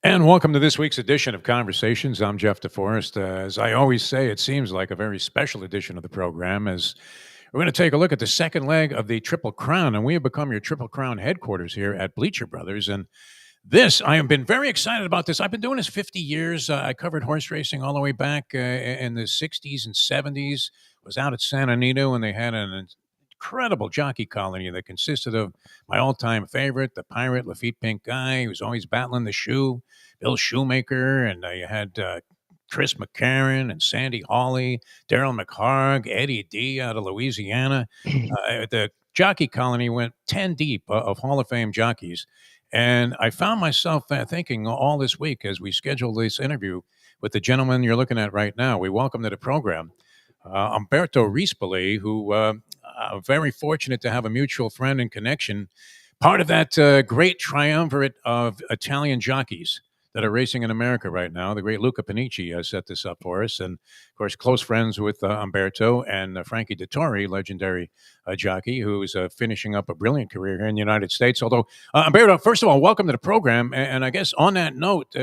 And welcome to this week's edition of Conversations. I'm Jeff DeForrest. As I always say, it seems like a very special edition of the program as we're going to take a look at the second leg of the Triple Crown, and we have become your Triple Crown headquarters here at Bleacher Brothers. And I have been very excited about this. I've been doing this 50 years. I covered horse racing all the way back in the 60s and 70s. Was out at San Anito, and they had an incredible jockey colony that consisted of my all-time favorite, the Pirate Lafitte Pink Guy, who was always battling the shoe, Bill Shoemaker, and I had Chris McCarron and Sandy Hawley, Daryl McHarg, Eddie D out of Louisiana. The jockey colony went 10 deep of Hall of Fame jockeys. And I found myself thinking all this week as we scheduled this interview with the gentleman you're looking at right now. We welcome to the program Umberto Rispoli, who very fortunate to have a mutual friend and connection, part of that great triumvirate of Italian jockeys that are racing in America right now. The great Luca Panici set this up for us. And, of course, close friends with Umberto and Frankie Dettori, legendary jockey, who's finishing up a brilliant career here in the United States. Although, Umberto, first of all, welcome to the program. And I guess on that note,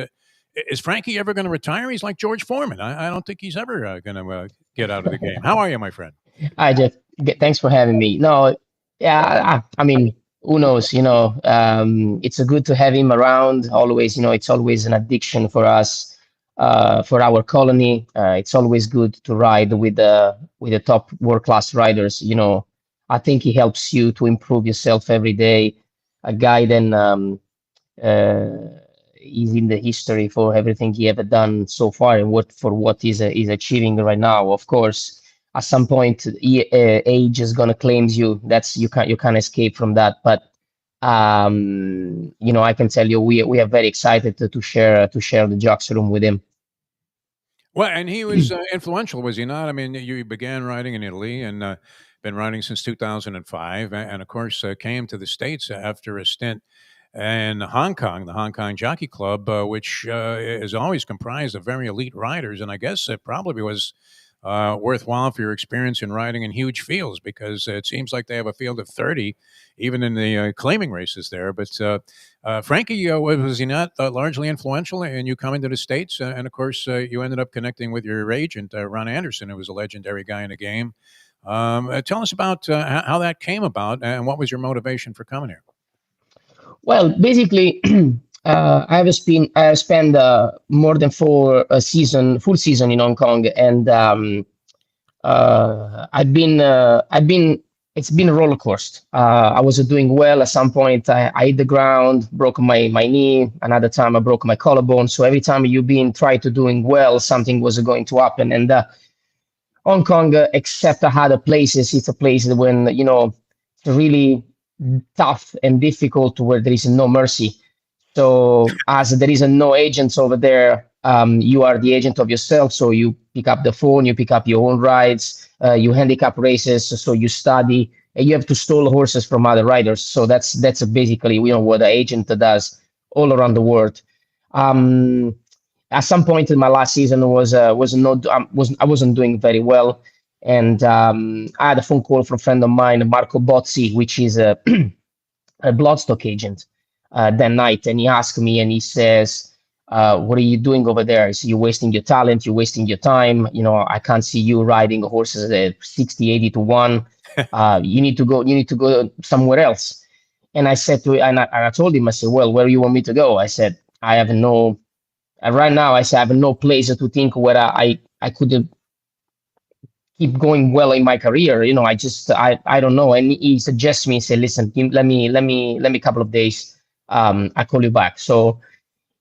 is Frankie ever going to retire? He's like George Foreman. I don't think he's ever going to get out of the game. How are you, my friend? Hi, Jeff. Thanks for having me. No, yeah, I mean, who knows? It's good to have him around. Always, it's always an addiction for us, for our colony. It's always good to ride with the top world-class riders. I think he helps you to improve yourself every day. A guy then is in the history for everything he ever done so far and what he's achieving right now. Of course, at some point, age is gonna claim you. You can't escape from that. But I can tell you, we are very excited to share the jocks room with him. Well, and he was influential, was he not? I mean, you began riding in Italy and been riding since 2005, and of course came to the States after a stint in Hong Kong, the Hong Kong Jockey Club, which is always comprised of very elite riders, and I guess it probably was worthwhile for your experience in riding in huge fields, because it seems like they have a field of 30, even in the claiming races there. But Frankie, was he not largely influential in you coming to the States? And of course, you ended up connecting with your agent, Ron Anderson, who was a legendary guy in the game. Tell us about how that came about and what was your motivation for coming here? Well, basically, I have spent more than full season in Hong Kong, and it's been a roller coaster. I was doing well. At some point, I hit the ground, broke my knee. Another time, I broke my collarbone. So every time you've trying to doing well, something was going to happen. And Hong Kong, except other places, it's a place when it's really tough and difficult, where there is no mercy. So as there is no agents over there, you are the agent of yourself. So you pick up the phone, you pick up your own rides, you handicap races. So you study, and you have to stall horses from other riders. So that's basically what the agent does all around the world. At some point in my last season I wasn't doing very well, and I had a phone call from a friend of mine, Marco Bozzi, which is a bloodstock agent. That night, and he asked me, and he says, what are you doing over there? He said, you're wasting your talent, you're wasting your time. I can't see you riding horses at 60, 80 to 1. You need to go somewhere else. And I said and I told him, I said, well, where do you want me to go? I said, right now, I have no place to think where I could keep going well in my career. I don't know. And he suggests me, he said, listen, let me a couple of days. I call you back. So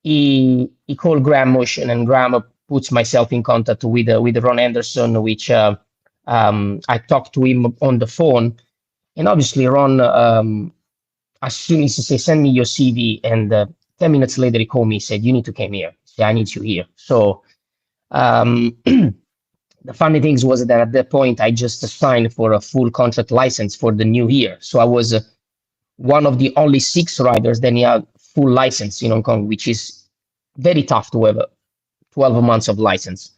he called Graham Mush, and then Graham puts myself in contact with Ron Anderson, which I talked to him on the phone. And obviously Ron, as soon as he said, send me your CV, and 10 minutes later he called me, said, you need to come here. Said, I need you here. So the funny things was that at that point, I just signed for a full contract license for the new year. So I was one of the only 6 riders that had full license in Hong Kong, which is very tough to have 12 months of license.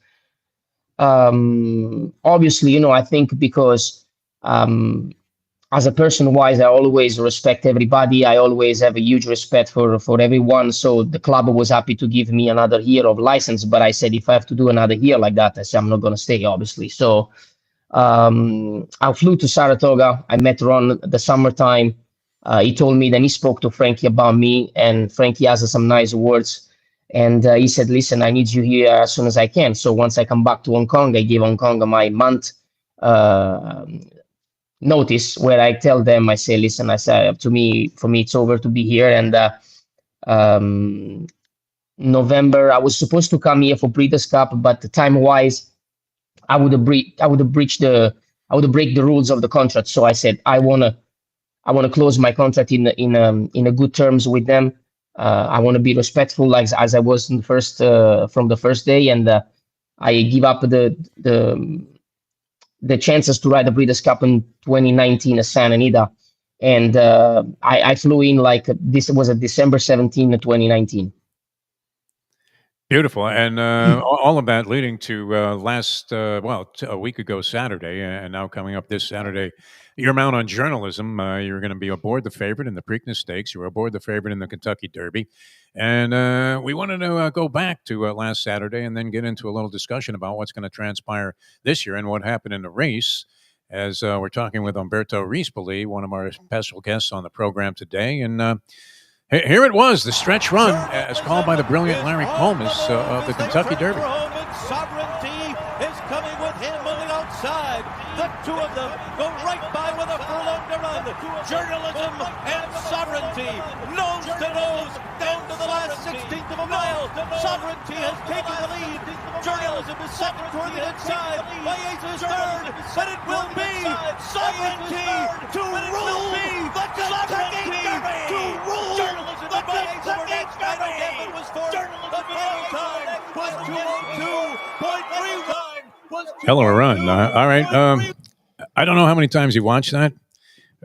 Obviously, I think because as a person wise, I always respect everybody. I always have a huge respect for everyone. So the club was happy to give me another year of license. But I said, if I have to do another year like that, I said, I'm not going to stay, obviously. So I flew to Saratoga. I met Ron the summertime. He told me, then he spoke to Frankie about me, and Frankie asked some nice words. And he said, listen, I need you here as soon as I can. So once I come back to Hong Kong, I give Hong Kong my month notice, where I tell them, I say, listen, I say, for me, it's over to be here. And um, November, I was supposed to come here for Breeders' Cup, but time wise, I would have break the rules of the contract. So I said, I wanna close my contract in a good terms with them. I want to be respectful, like as I was in the first from the first day, and I give up the chances to ride the Breeders' Cup in 2019 at Santa Anita, and I flew in like this was a December 17, 2019. Beautiful, and all of that leading to a week ago Saturday, and now coming up this Saturday, your mount on journalism. You're going to be aboard the favorite in the Preakness Stakes. You're aboard the favorite in the Kentucky Derby, and we wanted to go back to last Saturday and then get into a little discussion about what's going to transpire this year and what happened in the race. As we're talking with Umberto Rispoli, one of our special guests on the program today, and. Here it was, the stretch run, as called by the brilliant Larry Collmus of the Kentucky Derby. Sovereignty is coming with him on the outside. The two of them go right by with a furlong to run. Journalism and sovereignty, nose to nose, down to the last 16th of a mile. Sovereignty has taken the lead. Journalism is second toward the inside. Baez is third, but it will be sovereignty to rule the Kentucky Derby. To rule the Kentucky Derby. Was fourth. The final time was 202.39. Hell of a run. All right. I don't know how many times you watched that.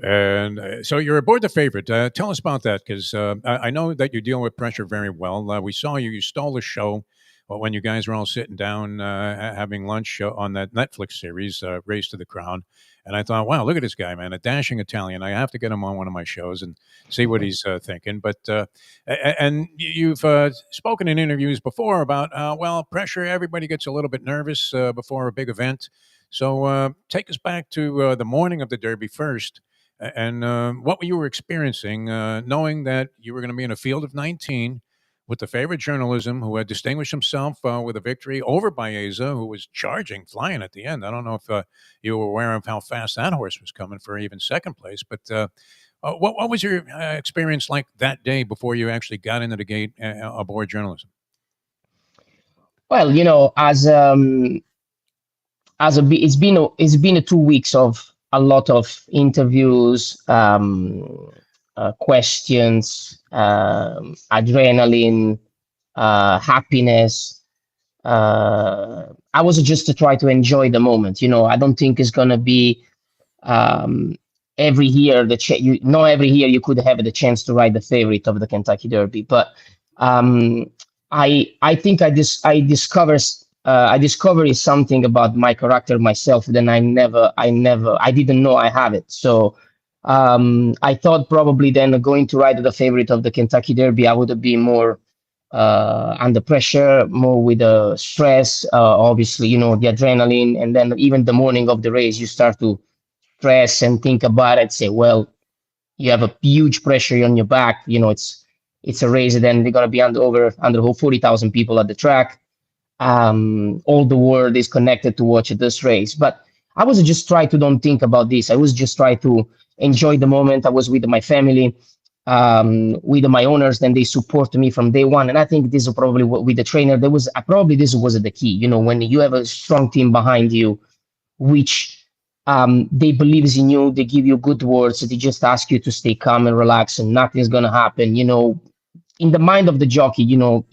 And so you're aboard the favorite. Tell us about that, because I know that you deal with pressure very well. We saw you stole the show when you guys were all sitting down having lunch on that Netflix series, Race to the Crown. And I thought, wow, look at this guy, man, a dashing Italian. I have to get him on one of my shows and see what he's thinking. But and you've spoken in interviews before about, well, pressure, everybody gets a little bit nervous before a big event. So take us back to the morning of the Derby first. And what you were experiencing, knowing that you were going to be in a field of 19 with the favorite journalism, who had distinguished himself with a victory over Baeza, who was charging, flying at the end. I don't know if you were aware of how fast that horse was coming for even second place. But what was your experience like that day before you actually got into the gate aboard journalism? Well, it's been 2 weeks of a lot of interviews, questions, adrenaline, happiness. I was just to try to enjoy the moment. I don't think it's gonna be every year every year you could have the chance to ride the favorite of the Kentucky Derby, but I think I discovered something about my character myself that I didn't know I have it. So I thought probably then going to ride the favorite of the Kentucky Derby, I would have been more under pressure, more with the stress, obviously, the adrenaline. And then even the morning of the race, you start to stress and think about it, say, well, you have a huge pressure on your back. It's a race, and then they're going to be under 40,000 people at the track. All the world is connected to watch this race. But I was just trying to don't think about this. I was just trying to enjoy the moment. I was with my family, with my owners, then they support me from day one. And I think this is probably with the trainer, this was the key. When you have a strong team behind you, which they believes in you, they give you good words, they just ask you to stay calm and relax and nothing's going to happen. In the mind of the jockey, then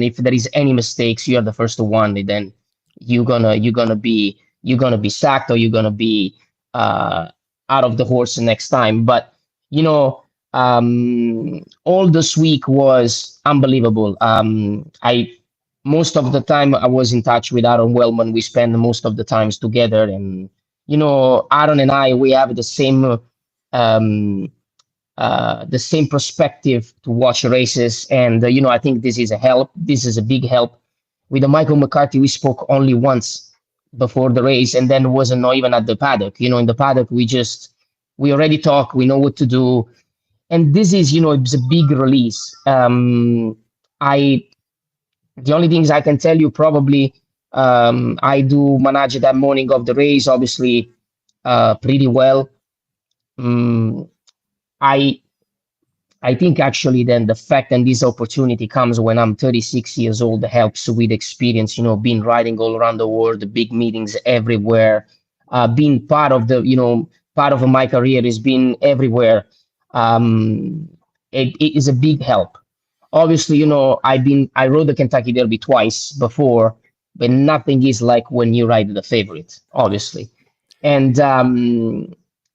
if there is any mistakes, you are the first one, then you're gonna be sacked, or you're gonna be out of the horse the next time. But all this week was unbelievable. Most of the time I was in touch with Aaron Wellman. We spend most of the times together, and Aaron and I, we have the same the same perspective to watch races. And I think this is a help. This is a big help. With the Michael McCarthy, we spoke only once before the race, and then wasn't not even at the paddock. In the paddock, we already talk. We know what to do, and this is it's a big release. The only things I can tell you, probably, I do manage that morning of the race, obviously, pretty well. I think actually then the fact and this opportunity comes when I'm 36 years old helps with experience, been riding all around the world, the big meetings everywhere, being part of my career is being everywhere. It is a big help. Obviously, I rode the Kentucky Derby twice before, but nothing is like when you ride the favorite, obviously. And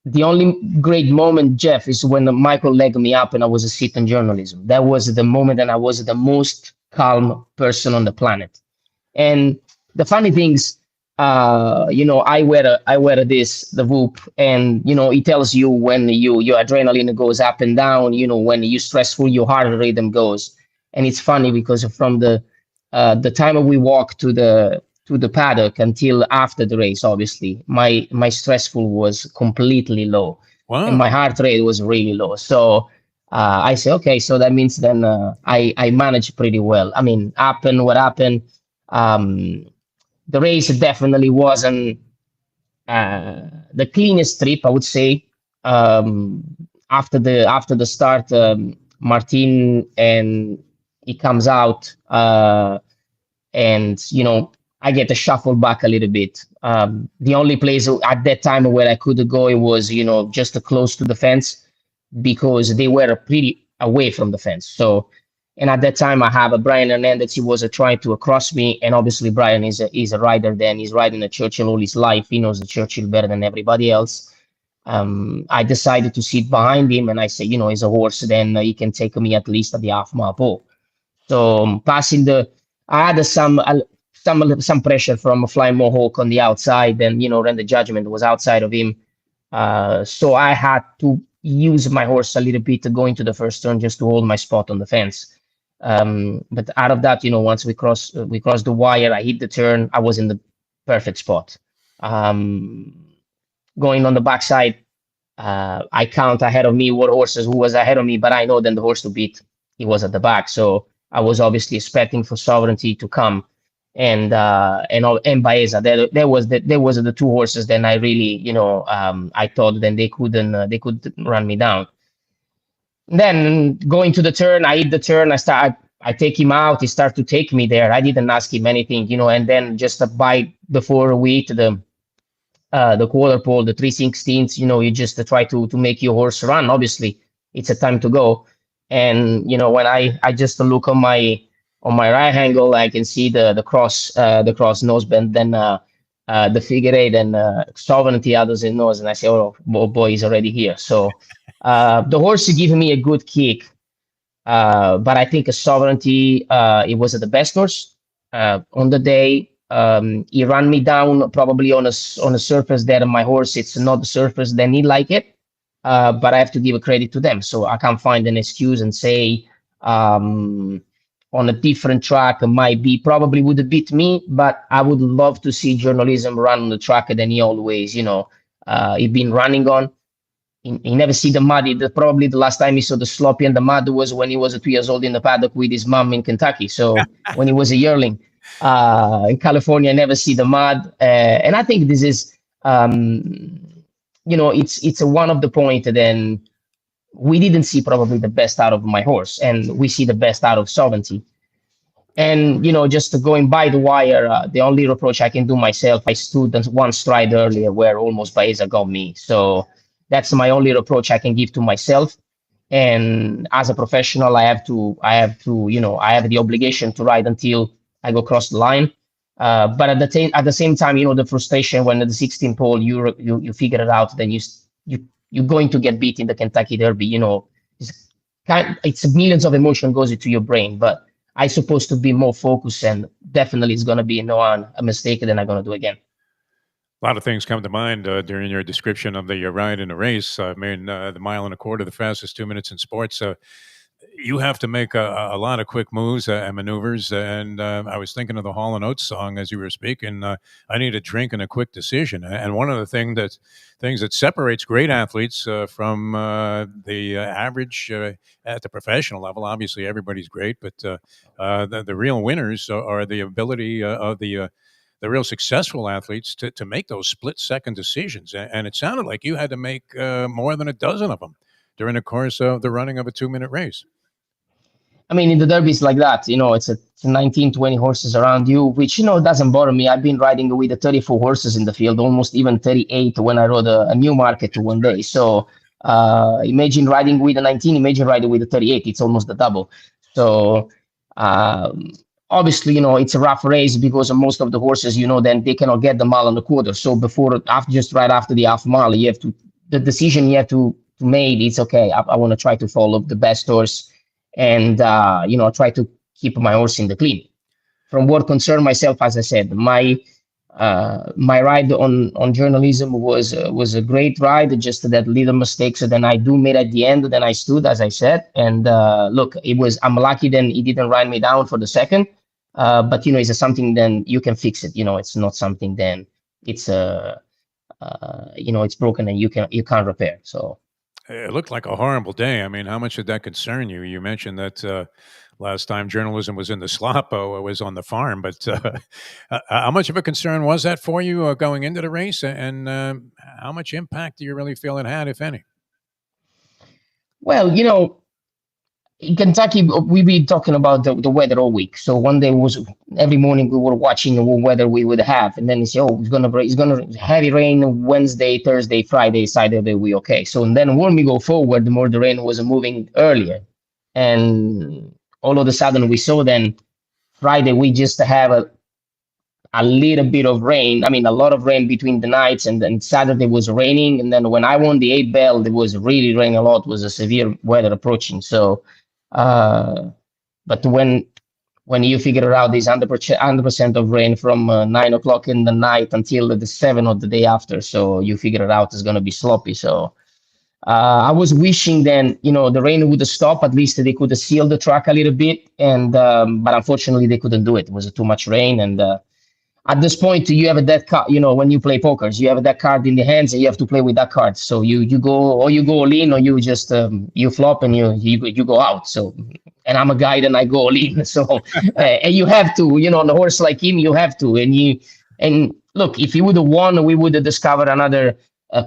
the only great moment, Jeff, is when Michael legged me up and I was a sit in journalism. That was the moment, and I was the most calm person on the planet. And the funny things, I wear the Whoop, and it tells you when your adrenaline goes up and down. When you're stressful, your heart rhythm goes. And it's funny because from the time we walk to the paddock until after the race, obviously, my stressful was completely low. Wow. And my heart rate was really low. So I say, okay, so that means then I managed pretty well. I mean, what happened? The race definitely wasn't the cleanest trip, I would say. After the start, Martin, and he comes out, and I get to shuffle back a little bit. The only place at that time where I could go, it was, just close to the fence, because they were pretty away from the fence. So, and at that time I have a Brian Hernandez. He was trying to cross me. And obviously Brian is a rider then. He's riding a Churchill all his life. He knows the Churchill better than everybody else. I decided to sit behind him, and I say, he's a horse, then he can take me at least at the half-mile pole. So I had some pressure from Flying Mohawk on the outside, and then the judgment was outside of him. So I had to use my horse a little bit to go into the first turn just to hold my spot on the fence. But out of that, once we crossed the wire, I hit the turn, I was in the perfect spot. Going on the backside, I count ahead of me who was ahead of me, but I know then the horse to beat, he was at the back. So I was obviously expecting for Sovereignty to come, and Baeza. There was the two horses. Then I really, I thought then they could run me down. Then going to the turn, I hit the turn. I take him out. He started to take me there. I didn't ask him anything, and then just by before we hit the quarter pole, the 3/16, you just try to make your horse run. Obviously, it's a time to go. And when I just look on my right angle, I can see the cross noseband, then the figure eight, and Sovereignty others in nose, and I say, oh boy, he's already here. So the horse is giving me a good kick, but I think a Sovereignty, it was the best horse on the day. He ran me down probably on a surface that my horse, it's not the surface then he like it. But I have to give a credit to them. So I can't find an excuse and say on a different track probably would have beat me, but I would love to see journalism run on the track than he always, he been running on. He never see the mud. Probably the last time he saw the sloppy and the mud was when he was 2 years old in the paddock with his mom in Kentucky. So when he was a yearling in California, I never see the mud. And I think this is, it's one of the point. Then we didn't see probably the best out of my horse, and we see the best out of Sovereignty. And just going by the wire, the only reproach I can do myself, I stood one stride earlier where almost Baeza got me. So that's my only reproach I can give to myself. And as a professional, I have the obligation to ride until I go across the line. But at the same time, the frustration when at the 16 pole, you figure it out, then you're going to get beat in the Kentucky Derby. It's millions of emotion goes into your brain, but I supposed to be more focused, and definitely it's going to be a mistake that I'm going to do again. A lot of things come to mind during your description of the ride in a race. I mean, the 1.25 miles, the fastest 2 minutes in sports. You have to make a lot of quick moves and maneuvers. And I was thinking of the Hall & Oates song as you were speaking. I need a drink and a quick decision. And one of the things that separates great athletes from the average at the professional level, obviously everybody's great, but the real winners are the ability of the real successful athletes to make those split-second decisions. And it sounded like you had to make more than a dozen of them during the course of the running of a 2-minute race. I mean, in the Derby, it's like that. It's 19, 20 horses around you, which, doesn't bother me. I've been riding with the 34 horses in the field, almost even 38 when I rode a Newmarket one day. So imagine riding with the 19, imagine riding with the 38. It's almost the double. So obviously, it's a rough race because most of the horses, then they cannot get the 1.25 miles. So just right after the half mile, the decision you have to make, it's okay. I want to try to follow the best horse and, try to keep my horse in the clean. From what concerned myself, as I said, my ride on journalism was a great ride, just that little mistakes that I do made at the end. Then I stood, as I said, and look, I'm lucky then he didn't ride me down for the second. But it's something then you can fix it. It's not something then it's it's broken and you can't repair. So it looked like a horrible day. I mean, how much did that concern you? You mentioned that last time journalism was in the slop, was on the farm, but how much of a concern was that for you going into the race, and how much impact do you really feel it had, if any? Well, in Kentucky, we've been talking about the weather all week. So one day every morning we were watching what weather we would have, and then it's gonna heavy rain Wednesday, Thursday, Friday, Saturday we okay. So and then when we go forward, the more the rain was moving earlier, and all of a sudden we saw then Friday we just have a little bit of rain. I mean, a lot of rain between the nights, and then Saturday was raining, and then when I won the 8 bell, it was really raining a lot. It was a severe weather approaching. So. But when you figure out this 100% of rain from 9 o'clock in the night until the 7 of the day after, so you figure it out it's going to be sloppy. So I was wishing then, the rain would stop. At least they could seal the track a little bit, and but unfortunately they couldn't do it. It was too much rain, and at this point you have a dead card. When you play pokers, you have that card in the hands and you have to play with that card. So you go all in, or you just you flop and you go out. So, and I'm a guy, then I go all in. So and you have to, on a horse like him, you have to. And look, if he would have won, we would have discovered another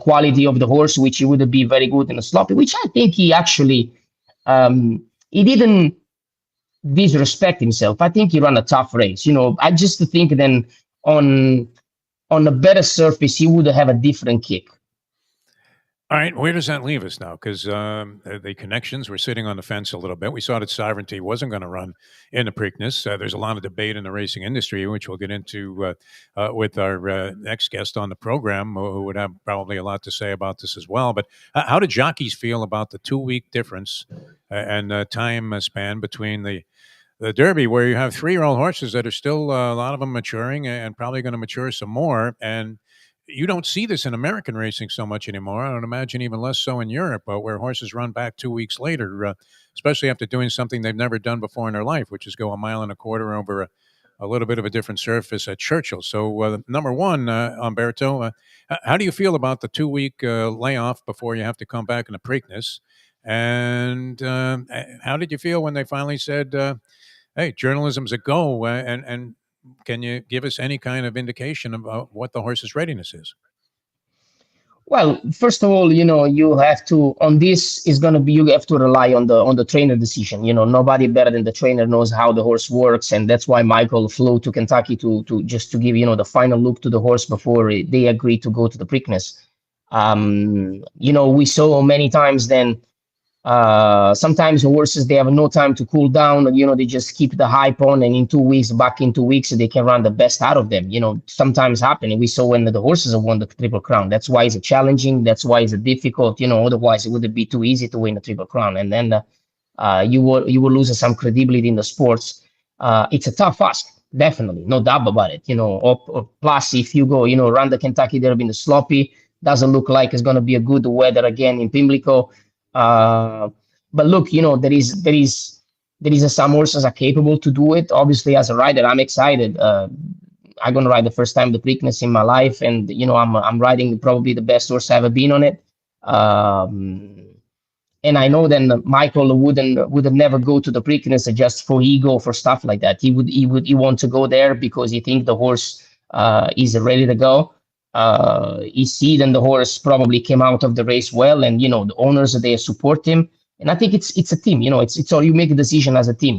quality of the horse, which he would be very good in a sloppy. Which I think he actually he didn't disrespect himself. I think he ran a tough race. I just think then on a better surface, he would have a different kick. All right, where does that leave us now? Because the connections were sitting on the fence a little bit. We saw that Sovereignty wasn't going to run in the Preakness. There's a lot of debate in the racing industry, which we'll get into with our next guest on the program, who would have probably a lot to say about this as well. But how do jockeys feel about the 2-week difference and time span between the Derby, where you have 3-year-old horses that are still a lot of them maturing and probably going to mature some more, and you don't see this in American racing so much anymore. I don't imagine even less so in Europe, where horses run back 2 weeks later, especially after doing something they've never done before in their life, which is go 1.25 miles over a little bit of a different surface at Churchill. So, number one, Umberto, how do you feel about the 2-week layoff before you have to come back in the Preakness? And how did you feel when they finally said, hey, journalism's a go, and can you give us any kind of indication about what the horse's readiness is? Well, first of all, you have to, on this is going to be, you have to rely on the trainer decision. Nobody better than the trainer knows how the horse works. And that's why Michael flew to Kentucky to just to give, the final look to the horse before they agreed to go to the Preakness. We saw many times then, sometimes the horses, they have no time to cool down, they just keep the hype on, and in 2 weeks, they can run the best out of them. Sometimes happen. We saw when the horses have won the Triple Crown. That's why it's challenging. That's why it's difficult. Otherwise it would be too easy to win the Triple Crown, and then you will lose some credibility in the sports. It's a tough ask. Definitely, no doubt about it. Or plus if you go, run the Kentucky Derby in the sloppy, doesn't look like it's going to be a good weather again in Pimlico. But look, there is some horses are capable to do it. Obviously, as a rider, I'm excited. I'm gonna ride the first time the Preakness in my life, and I'm riding probably the best horse I've ever been on it. And I know then Michael would never go to the Preakness just for ego, for stuff like that. He want to go there because he think the horse is ready to go. He see then the horse probably came out of the race well, and the owners they support him. And I think it's a team. It's all, you make a decision as a team.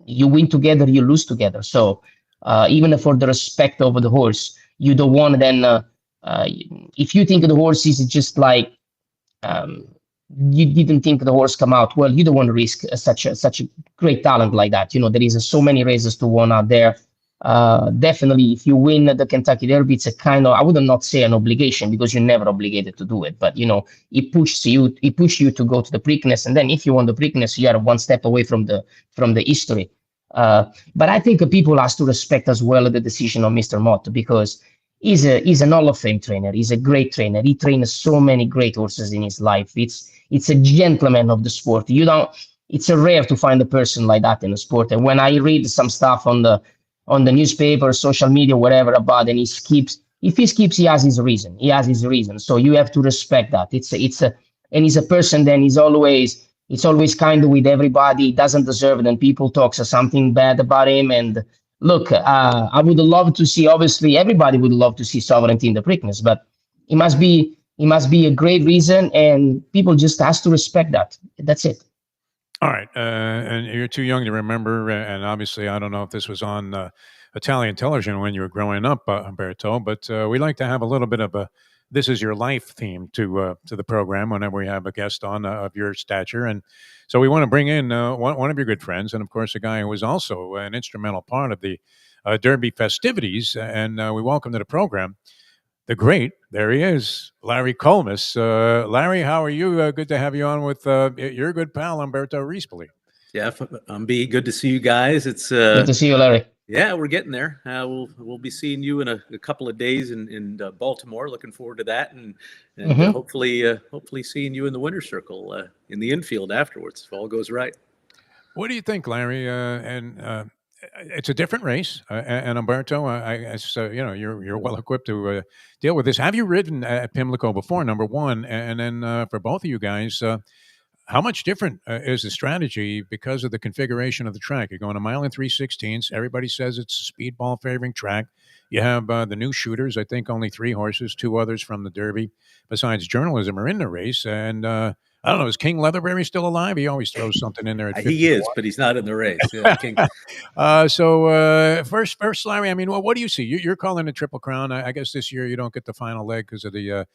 You win together, you lose together. So even for the respect of the horse, you don't want then if you think the horse is just like you didn't think the horse come out well, you don't want to risk such a great talent like that. There is so many races to win out there. Definitely, if you win the Kentucky Derby, it's a kind of, I would not say an obligation because you're never obligated to do it, but it pushes you to go to the Preakness, and then if you won the Preakness, you are one step away from the history. But I think people have to respect as well the decision of Mr. Mott, because he's an Hall of Fame trainer. He's a great trainer. He trains so many great horses in his life. It's a gentleman of the sport. It's a rare to find a person like that in the sport. And when I read some stuff on the newspaper, social media, whatever about, and if he skips, he has his reason. So you have to respect that. And he's a person. Then it's always kind of with everybody. He doesn't deserve it, and people talk something bad about him. And look, I would love to see. Obviously, everybody would love to see Sovereignty in the Preakness, but it must be a great reason, and people just has to respect that. That's it. All right, and you're too young to remember, and obviously I don't know if this was on Italian television when you were growing up, Umberto, but we like to have a little bit of a "This Is Your Life" theme to the program whenever we have a guest on of your stature, and so we want to bring in one of your good friends, and of course a guy who was also an instrumental part of the Derby festivities, and we welcome to the program the great, there he is, Larry Collmus. Larry, how are you? Good to have you on with your good pal, Umberto Rispoli. Yeah, good to see you guys. It's good to see you, Larry. Yeah, we're getting there. We'll be seeing you in a couple of days in Baltimore. Looking forward to that, and hopefully seeing you in the winner's circle in the infield afterwards, if all goes right. What do you think, Larry? It's a different race, and Umberto, you're well equipped to deal with this. Have you ridden at Pimlico before? Number one, and then for both of you guys, how much different is the strategy because of the configuration of the track? You're going a mile and 3/16. Everybody says it's a speedball favoring track. You have the new shooters. I think only 3 horses, 2 others from the Derby, besides journalism, are in the race, and I don't know, is King Leatherberry still alive? He always throws something in there. He is, but he's not in the race. Yeah, King. So first, Larry, I mean, what do you see? You're calling the Triple Crown. I guess this year you don't get the final leg because of the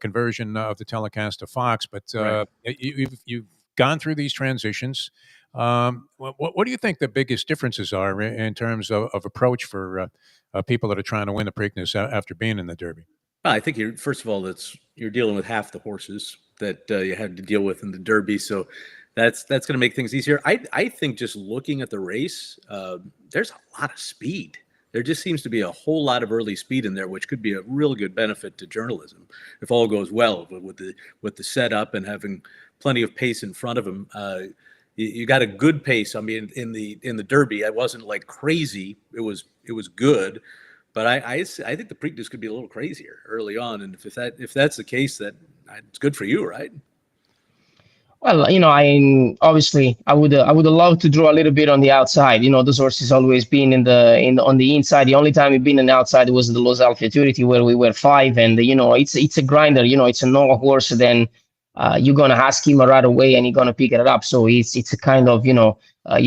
conversion of the telecast to Fox, but Right. You've gone through these transitions. What do you think the biggest differences are in terms of approach for people that are trying to win the Preakness after being in the Derby? I think first of all, you're dealing with half the horses that you had to deal with in the Derby, so that's going to make things easier. I think just looking at the race, there's a lot of speed. There just seems to be a whole lot of early speed in there, which could be a real good benefit to journalism if all goes well with the setup and having plenty of pace in front of him. You got a good pace. I mean, in the Derby, I wasn't like crazy. It was good. But I think the Preakness could be a little crazier early on, and if that's the case, that it's good for you, right? Well, I obviously I would love to draw a little bit on the outside. Those horses always been on the inside. The only time we've been on the outside was in the Lausanne Futurity where we were 5, and it's a grinder. It's a normal horse. Then you're gonna ask him right away, and he's gonna pick it up. So it's a kind of you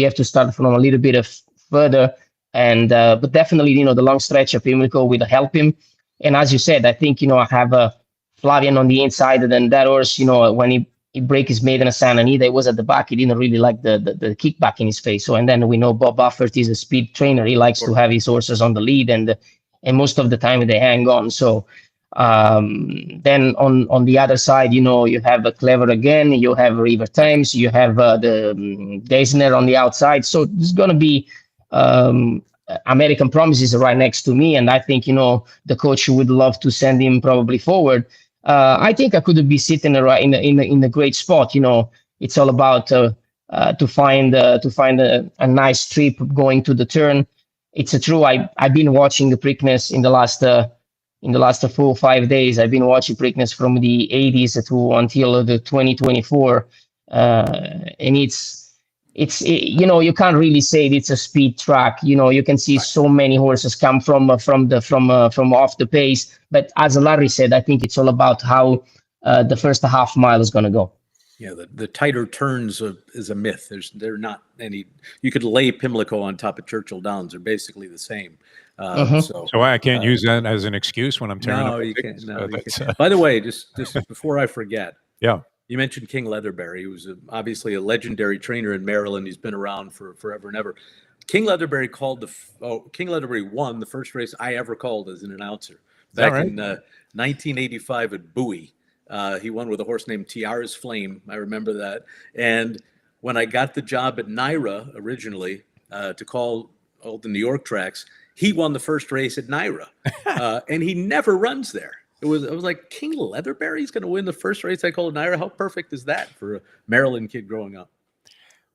have to start from a little bit of further. And but definitely, the long stretch of Pimlico will help him. And as you said, I think I have Flavian on the inside, and then that horse, when he break his maiden Santa Anita, it was at the back. He didn't really like the kickback in his face. So and then we know Bob Buffett is a speed trainer. He likes to have his horses on the lead, and most of the time they hang on. So then on the other side, you have Clever again. You have River Thames. You have the Deisner on the outside. So it's gonna be. American Promises right next to me, and I think, the coach would love to send him probably forward. I think I could be sitting in a great spot. It's all about to find a nice trip going to the turn. It's true. I've been watching the Preakness in the last 4 or 5 days. I've been watching Preakness from the 80s until the 2024, and you can't really say it's a speed track. You can see so many horses come from off the pace. But as Larry said, I think it's all about how the first half mile is going to go. Yeah, the tighter turns is a myth. They're not any. You could lay Pimlico on top of Churchill Downs; they're basically the same. So I can't use that as an excuse when I'm tearing up. No, you can't. No, you can't. By the way, just before I forget, yeah, you mentioned King Leatherberry, who's obviously a legendary trainer in Maryland. He's been around for forever and ever. King Leatherberry won the first race I ever called as an announcer back in 1985 at Bowie. He won with a horse named Tiara's Flame. I remember that. And when I got the job at NYRA originally to call all the New York tracks, he won the first race at NYRA, and he never runs there. I was like, King Leatherberry's going to win the first race I called NYRA. How perfect is that for a Maryland kid growing up?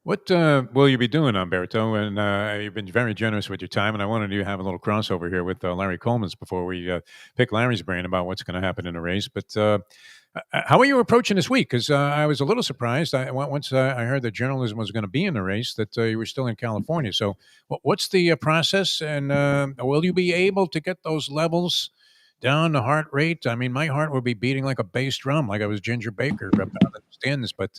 What will you be doing, Umberto? And you've been very generous with your time, and I wanted to have a little crossover here with Larry Collmus before we pick Larry's brain about what's going to happen in the race. But how are you approaching this week? Because I was a little surprised once I heard that journalism was going to be in the race that you were still in California. So what's the process, and will you be able to get those levels down the heart rate? I mean, my heart would be beating like a bass drum, like I was Ginger Baker up on the stands. But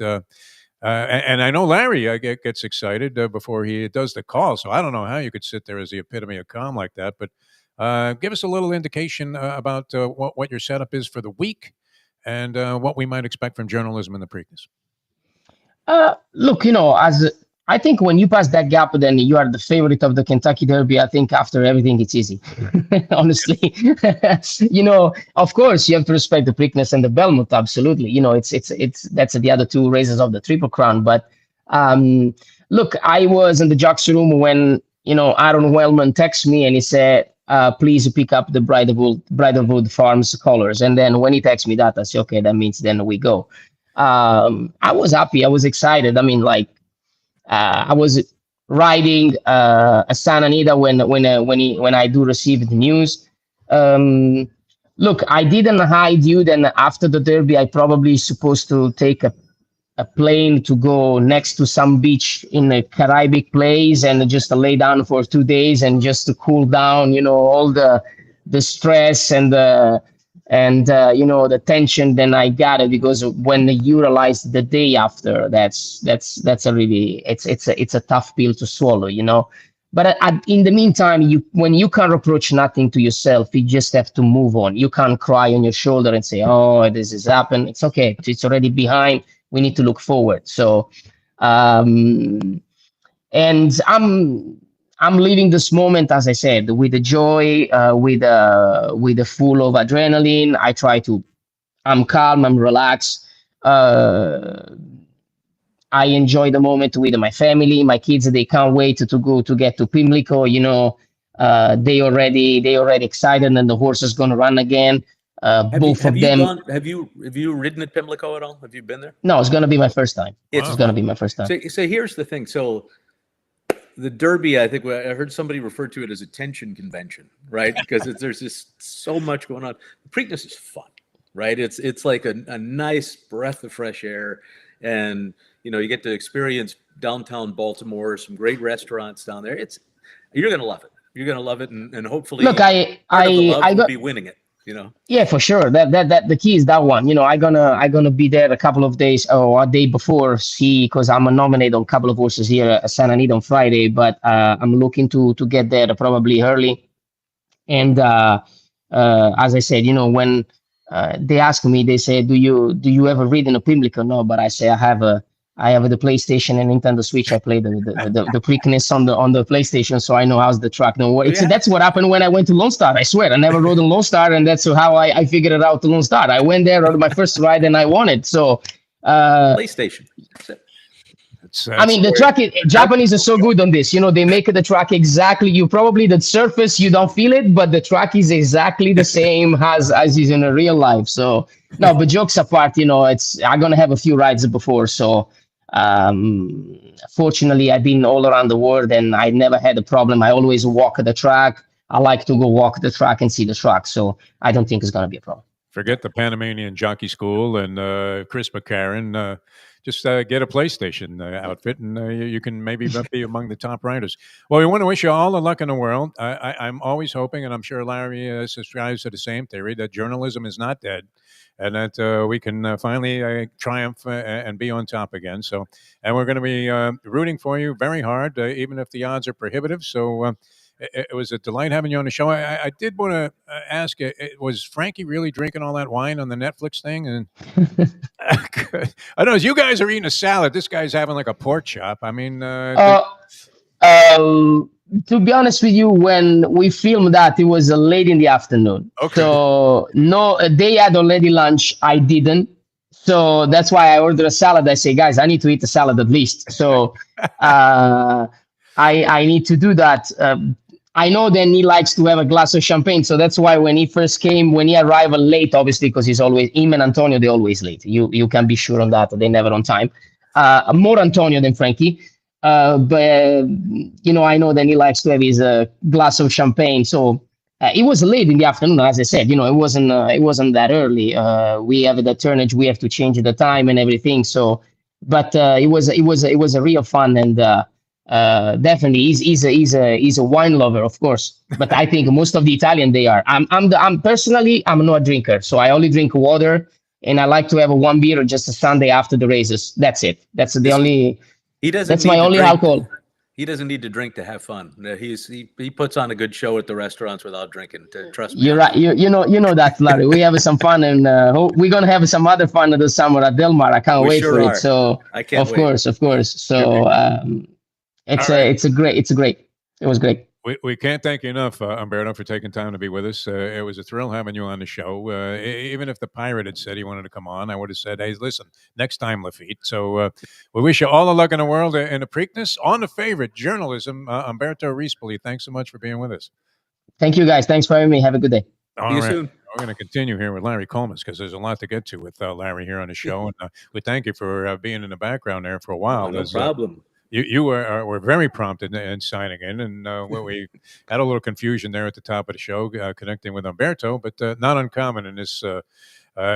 and I know Larry gets excited before he does the call. So I don't know how you could sit there as the epitome of calm like that. But give us a little indication about what your setup is for the week, and what we might expect from journalism in the Preakness. Look, as I think when you pass that gap, then you are the favorite of the Kentucky Derby. I think after everything, it's easy. Honestly, of course, you have to respect the Preakness and the Belmont. Absolutely, it's that's the other two races of the Triple Crown. But look, I was in the Jockey room when Aaron Wellman texted me and he said, please pick up the Bridlewood Farms colors. And then when he texted me that, I said, okay, that means then we go. I was happy. I was excited. I mean, I was riding a Santa Anita when I do receive the news. Look, I didn't hide you. Then after the Derby, I probably supposed to take a plane to go next to some beach in a Caribbean place and just lay down for 2 days and just to cool down, all the stress and the tension. Then I got it, because when you realize the day after, that's a really, it's a tough pill to swallow, But in the meantime, when you can't reproach nothing to yourself, you just have to move on. You can't cry on your shoulder and say, oh, this has happened. It's okay. It's already behind. We need to look forward. So, and I'm living this moment, as I said, with the joy, with the full of adrenaline. I'm calm, I'm relaxed. I enjoy the moment with my family, my kids. They can't wait to get to Pimlico. They already excited, and the horse is going to run again. Both of them. Have you ridden at Pimlico at all? Have you been there? No, it's going to be my first time. It's going to be my first time. So here's the thing. So the Derby, I think I heard somebody refer to it as a tension convention, right? Because there's just so much going on. The Preakness is fun, right? It's like a nice breath of fresh air, and you get to experience downtown Baltimore, some great restaurants down there. You're going to love it. You're going to love it, and hopefully, look, I will be winning it. Yeah, for sure. That the key is that one. I'm gonna be there a couple of days or a day before, because I'm nominated on a couple of horses here at Santa Anita on Friday. But I'm looking to get there probably early. And as I said, when they ask me, they say, do you ever read in a Pimlico? No, but I say I have the PlayStation and Nintendo Switch. I play the Preakness on the PlayStation, so I know how's the track. No, that's what happened when I went to Lone Star. I swear, I never rode in Lone Star, and that's how I figured it out to Lone Star. I went there on my first ride and I won it. So PlayStation. distance. I mean, the track, Japanese are so good on this. They make the track exactly. The surface, you don't feel it, but the track is exactly the same as is in a real life. So, no, but jokes apart, I'm going to have a few rides before. So, fortunately, I've been all around the world and I never had a problem. I always walk the track. I like to go walk the track and see the track. So, I don't think it's going to be a problem. Forget the Panamanian Jockey School and Chris McCarron. Just get a PlayStation outfit, and you can maybe be among the top riders. Well, we want to wish you all the luck in the world. I'm always hoping, and I'm sure Larry subscribes to the same theory, that journalism is not dead, and that we can finally triumph and be on top again. So, and we're going to be rooting for you very hard, even if the odds are prohibitive. So. It was a delight having you on the show. I did want to ask, was Frankie really drinking all that wine on the Netflix thing? And I know as you guys are eating a salad, this guy's having like a pork chop. I mean, to be honest with you, when we filmed that, it was late in the afternoon. Okay. So they had already lunch. I didn't. So that's why I ordered a salad. I say, guys, I need to eat a salad at least. So I need to do that. I know then he likes to have a glass of champagne. So that's why when he first came, when he arrived late, obviously, because him and Antonio, they're always late. You can be sure on that. They're never on time. More Antonio than Frankie. But I know then he likes to have his glass of champagne. So it was late in the afternoon, as I said. It wasn't that early. We have the turnage. We have to change the time and everything. So, but it was a real fun and. Definitely, he's a wine lover, of course. But I think most of the Italian they are. I'm personally not a drinker, so I only drink water, and I like to have one beer just a Sunday after the races. That's it. That's the only. That's my only alcohol. He doesn't need to drink to have fun. He puts on a good show at the restaurants without drinking. Trust me. You're right. You know that, Larry. We have some fun, and we're gonna have some other fun this summer at Del Mar. I can't wait for it. So I can't wait. Of course. So. It was great. We can't thank you enough, Umberto, for taking time to be with us. It was a thrill having you on the show. Even if the pirate had said he wanted to come on, I would have said, hey, listen, next time, Lafitte. So we wish you all the luck in the world in the Preakness. On the favorite, journalism, Umberto Rispoli, thanks so much for being with us. Thank you, guys. Thanks for having me. Have a good day. See you soon. We're going to continue here with Larry Collmus because there's a lot to get to with Larry here on the show. And we thank you for being in the background there for a while. No problem. You were very prompt in signing in, and we had a little confusion there at the top of the show connecting with Umberto, but not uncommon in this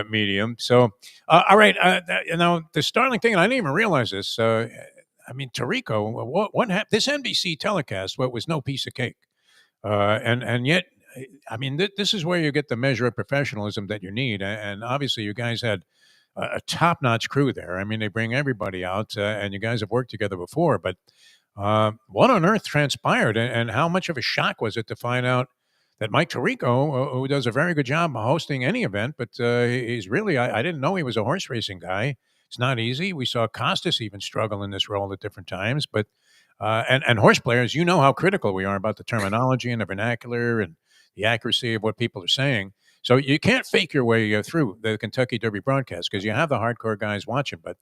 medium. So, all right, the startling thing, and I didn't even realize this. Tirico, what happened? This NBC telecast was no piece of cake, and yet, this is where you get the measure of professionalism that you need, and obviously, you guys had a top-notch crew there. They bring everybody out, and you guys have worked together before. But what on earth transpired, and how much of a shock was it to find out that Mike Tirico, who does a very good job hosting any event, but he's really, I didn't know he was a horse racing guy. It's not easy. We saw Costas even struggle in this role at different times. But and horse players, you know how critical we are about the terminology and the vernacular and the accuracy of what people are saying. So you can't fake your way through the Kentucky Derby broadcast because you have the hardcore guys watching. But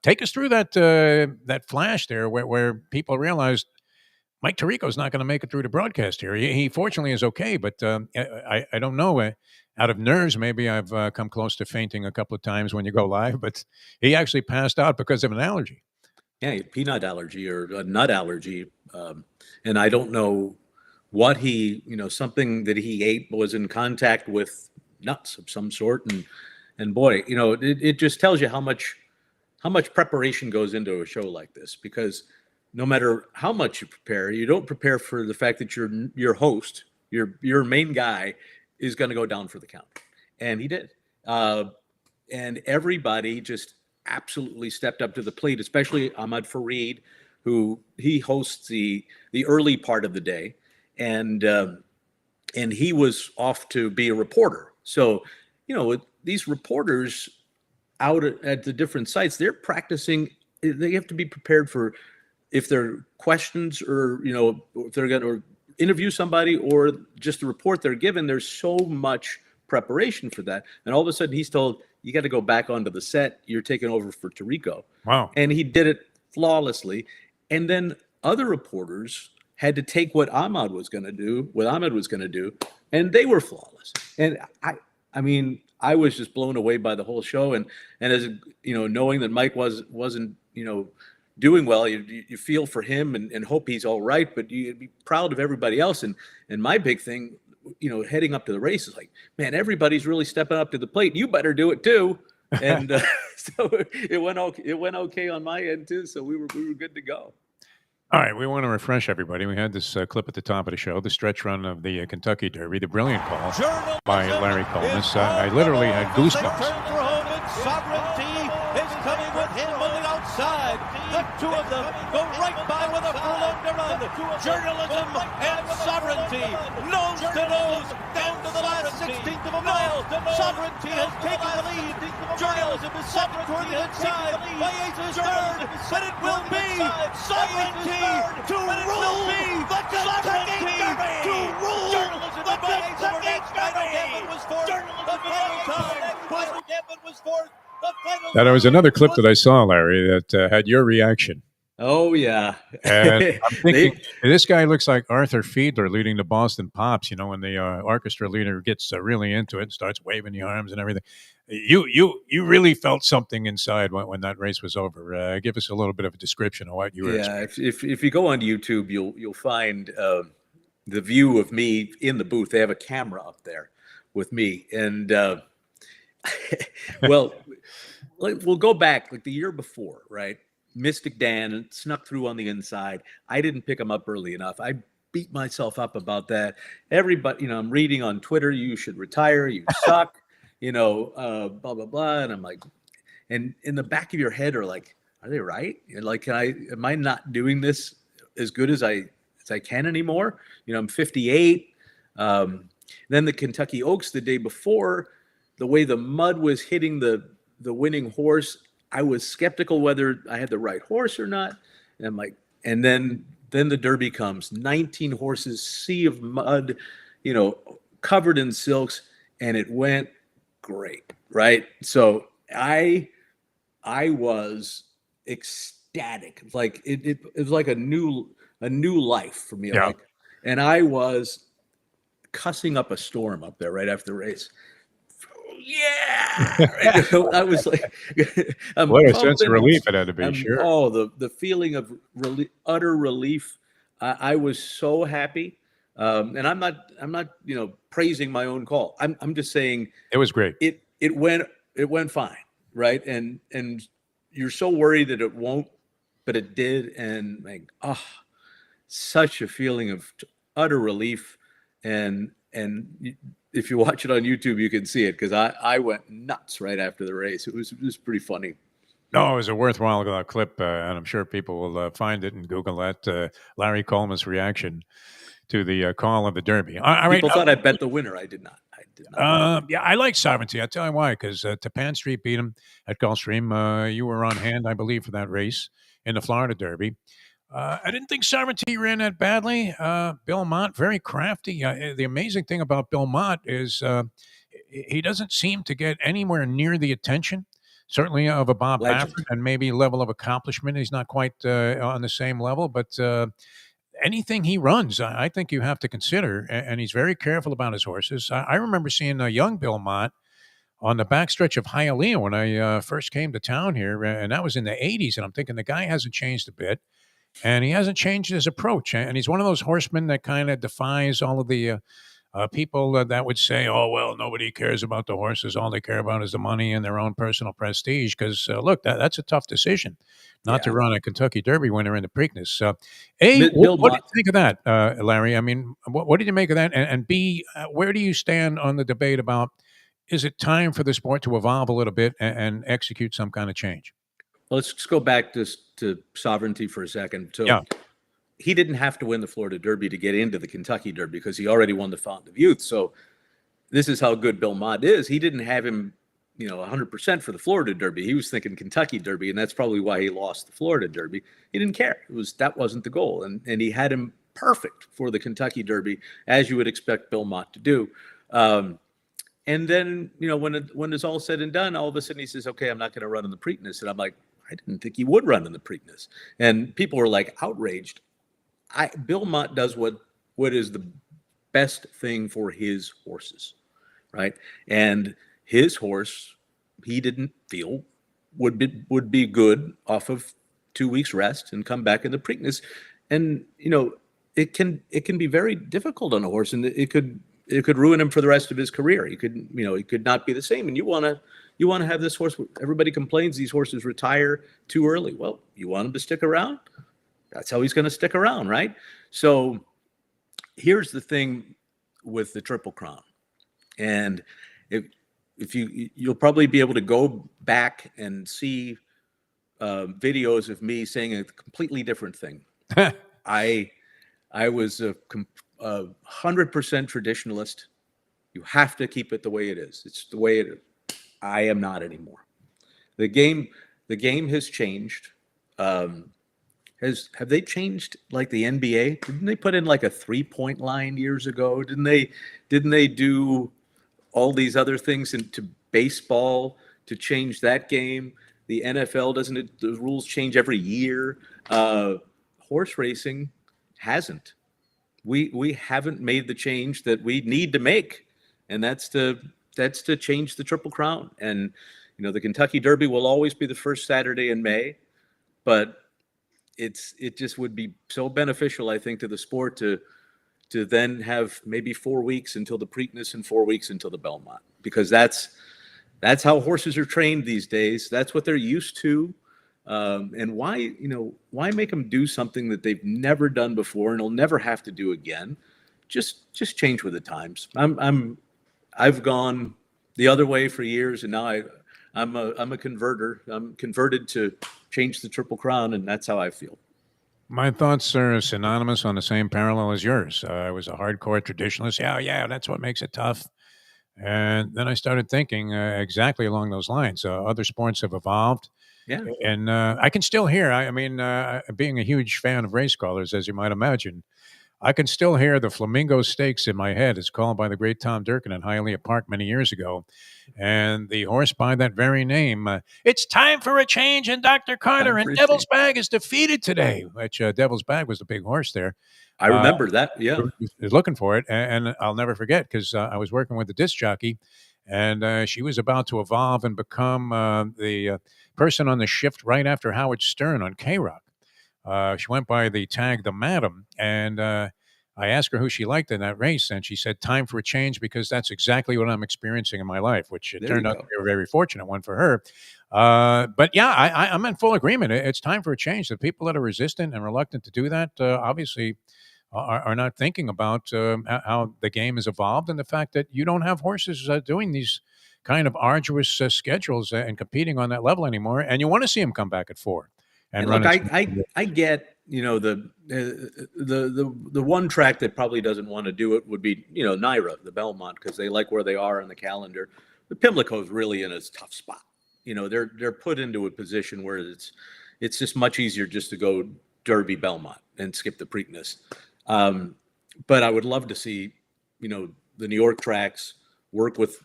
take us through that flash there where people realized Mike Tirico's not going to make it through the broadcast here. He fortunately is okay, but I don't know. Out of nerves, maybe I've come close to fainting a couple of times when you go live, but he actually passed out because of an allergy. Yeah, peanut allergy or a nut allergy. And I don't know what something that he ate was in contact with nuts of some sort. And boy, it just tells you how much preparation goes into a show like this, because no matter how much you prepare, you don't prepare for the fact that your host, your main guy is going to go down for the count. And he did. And everybody just absolutely stepped up to the plate, especially Ahmad Fareed, who he hosts the early part of the day. And he was off to be a reporter. So, these reporters out at the different sites, they're practicing. They have to be prepared for if there are questions or, if they're going to interview somebody or just the report they're given. There's so much preparation for that. And all of a sudden he's told, you got to go back onto the set. You're taking over for Tirico. Wow. And he did it flawlessly. And then other reporters had to take what Ahmed was going to do, and they were flawless. And I mean, I was just blown away by the whole show. And as knowing that Mike wasn't doing well, you feel for him and hope he's all right, but you'd be proud of everybody else. And my big thing, heading up to the race is like, man, everybody's really stepping up to the plate. You better do it too. And so it went okay on my end too. So we were good to go. All right, we want to refresh everybody. We had this clip at the top of the show, the stretch run of the Kentucky Derby, the brilliant call by Larry Collmus. I literally had goosebumps. Sovereignty is coming with him on the outside. The two of them go right by with a furlong to run. Journalism and sovereignty, nose to nose, down to the last 16th of a mile. Sovereignty has taken the lead. Journalism is sucked toward the inside. By Ace is third, but it will be sovereignty to rule the Kentucky Derby. To rule the Kentucky Derby. Was fourth. The final time. Was fourth. Now, there was another clip that I saw, Larry, that had your reaction. Oh, yeah. And I'm thinking, this guy looks like Arthur Fiedler leading the Boston Pops, when the orchestra leader gets really into it and starts waving the arms and everything. You really felt something inside when that race was over. Give us a little bit of a description of what you were experiencing. If you go on YouTube, you'll find the view of me in the booth. They have a camera up there with me. And, well, we'll go back like the year before, right? Mystic Dan snuck through on the inside. I didn't pick him up early enough. I beat myself up about that. Everybody, I'm reading on Twitter, you should retire, you suck, blah, blah, blah. And I'm like, and in the back of your head are like, are they right? And like, am I not doing this as good as I can anymore? I'm 58. Then the Kentucky Oaks the day before, the way the mud was hitting the winning horse, I was skeptical whether I had the right horse or not. And I'm like, and then the Derby comes, 19 horses, sea of mud, covered in silks, and it went great, right? So I was ecstatic. Like it was like a new life for me. Yeah. And I was cussing up a storm up there right after the race. Yeah, I was like, what a sense of relief it had to be. Sure. Oh, the feeling of utter relief. I was so happy, and I'm not praising my own call. I'm just saying it was great. It went fine, right? And you're so worried that it won't, but it did, and like such a feeling of utter relief, and if you watch it on YouTube, you can see it because I went nuts right after the race. It was pretty funny. No, it was a worthwhile clip, and I'm sure people will find it and Google that. Larry Collmus' reaction to the call of the Derby. People thought I bet the winner. I did not. Yeah, I like Sovereignty. I'll tell you why, because Tapan Street beat him at Gulfstream. You were on hand, I believe, for that race in the Florida Derby. I didn't think Sovereignty ran that badly. Bill Mott, very crafty. The amazing thing about Bill Mott is he doesn't seem to get anywhere near the attention, certainly of a Bob Baffert, and maybe level of accomplishment. He's not quite on the same level, but anything he runs, I think you have to consider, and he's very careful about his horses. I remember seeing a young Bill Mott on the backstretch of Hialeah when I first came to town here, and that was in the 80s, and I'm thinking the guy hasn't changed a bit. And he hasn't changed his approach. And he's one of those horsemen that kind of defies all of the people that would say, oh, well, nobody cares about the horses. All they care about is the money and their own personal prestige. Because, look, that's a tough decision not to run a Kentucky Derby winner in the Preakness. What do you think of that, Larry? I mean, what did you make of that? And B, where do you stand on the debate about, is it time for the sport to evolve a little bit and execute some kind of change? Well, let's just go back to Sovereignty for a second. So he didn't have to win the Florida Derby to get into the Kentucky Derby because he already won the Fountain of Youth. So this is how good Bill Mott is. He didn't have him, 100% for the Florida Derby. He was thinking Kentucky Derby, and that's probably why he lost the Florida Derby. He didn't care. That wasn't the goal, and he had him perfect for the Kentucky Derby, as you would expect Bill Mott to do. And then, when it's all said and done, all of a sudden he says, "Okay, I'm not going to run in the Preakness," and I'm like, I didn't think he would run in the Preakness. And people were like outraged. Bill Mott does what is the best thing for his horses, right? And his horse, he didn't feel would be good off of 2 weeks rest and come back in the Preakness. And it can be very difficult on a horse, and it could ruin him for the rest of his career. He could not be the same. And you want to have this horse. Everybody complains these horses retire too early. Well, you want him to stick around. That's how he's going to stick around, right? So here's the thing with the Triple Crown, and if you'll probably be able to go back and see videos of me saying a completely different thing. I was a 100% traditionalist. You have to keep it the way it is. It's the way it is. I am not anymore. The game has changed. Have they changed like the NBA? Didn't they put in like a 3-point line years ago? Didn't they do all these other things into baseball to change that game? The NFL the rules change every year. Horse racing hasn't. We haven't made the change that we need to make, and that's to change the Triple Crown. And the Kentucky Derby will always be the first Saturday in May, but it just would be so beneficial, I think, to the sport to then have maybe 4 weeks until the Preakness and 4 weeks until the Belmont, because that's how horses are trained these days. That's what they're used to. And why make them do something that they've never done before and will never have to do again? Just change with the times. I've gone the other way for years, and now I'm a converter. I'm converted to change the Triple Crown, and that's how I feel. My thoughts are synonymous, on the same parallel as yours. I was a hardcore traditionalist. Yeah, that's what makes it tough. And then I started thinking exactly along those lines. Other sports have evolved. Yeah. And I can still hear, being a huge fan of race callers, as you might imagine, I can still hear the Flamingo Stakes in my head. It's called by the great Tom Durkin at Hialeah Park many years ago. And the horse by that very name, it's time for a change in Dr. Carter, and Devil's Bag is defeated today, which Devil's Bag was the big horse there. I remember that, yeah. Was looking for it, and I'll never forget, because I was working with the disc jockey, and she was about to evolve and become the person on the shift right after Howard Stern on K-Rock. She went by the tag The Madam, and I asked her who she liked in that race, and she said, time for a change, because that's exactly what I'm experiencing in my life, which it turned out to be a very fortunate one for her. But yeah, I'm in full agreement. It's time for a change. The people that are resistant and reluctant to do that obviously are not thinking about how the game has evolved, and the fact that you don't have horses doing these kind of arduous schedules and competing on that level anymore, and you want to see them come back at 4. And look, I get, the one track that probably doesn't want to do it would be, Naira, the Belmont, because they like where they are on the calendar. The Pimlico is really in a tough spot. They're put into a position where it's just much easier just to go Derby Belmont and skip the Preakness. But I would love to see, the New York tracks work with